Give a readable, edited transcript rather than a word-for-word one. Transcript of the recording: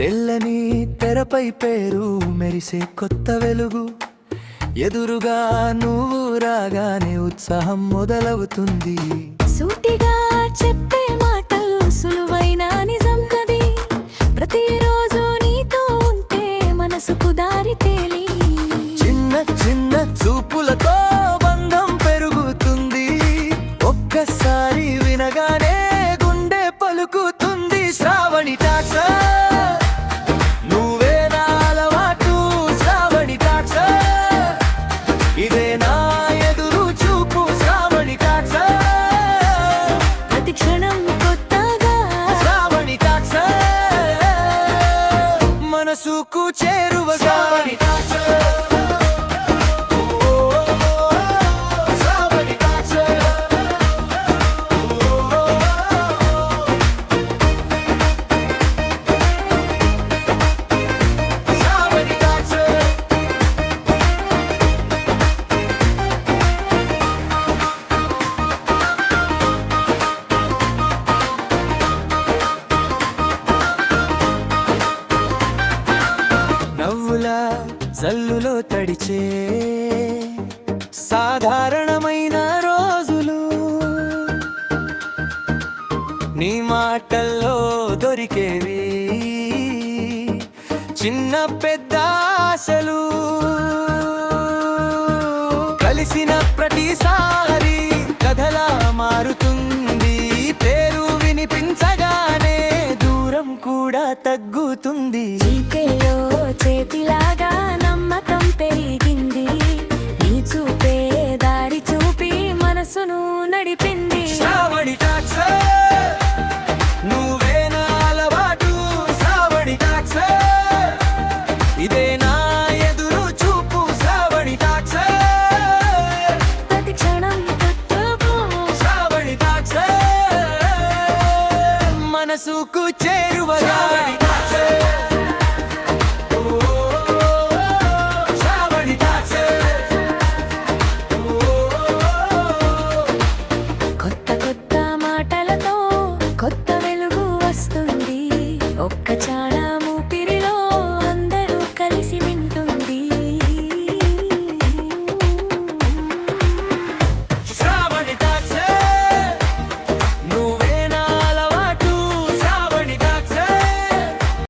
తెల్లని తెరపై పేరు మెరిసే కొత్త వెలుగు. ఎదురుగా నువ్వు రాగానే ఉత్సాహం మొదలవుతుంది. సూటిగా చెప్పే మాటలు సులువైన నిజం కది. ప్రతిరోజు నీతో ఉంటే మనసుకు దారి తేలి. చిన్న చిన్న చూపులతో బంధం పెరుగుతుంది. ఒక్కసారి వినగానే గుండె పలుకుతుంది. శ్రావణి టాక్స్ నువ్వే నా అలవాటు. శ్రావణి టాక్స్ ఇదే నా ఎదురు చూపు. శ్రావణి టాక్స్ ప్రతి క్షణం కొత్తగా. శ్రావణి టాక్స్ మనసుకు చేరువగా. నవ్వుల జల్లులో తడిచే సాధారణమైన రోజులు నీ మాటల్లో దొరికేవి. చిన్న పెద్ద ఆశలు కలిసిన ప్రతిసారి కథలా మారుతుంది. పేరు వినిపించగానే దూరం కూడా తగ్గుతుంది. చీకటిలో చేతిలాగా నమ్మకం పెరిగింది. నీ చూపే దారి చూపి మనసును నడిపింది. శ్రావణి టాక్స్ నువ్వే నా అలవాటు. శ్రావణి టాక్స్ ఇదే నా ఎదురు చూపు. శ్రావణి టాక్స్ ప్రతి క్షణం కొత్తగా. శ్రావణి టాక్స్ మనసుకు చేరువగా.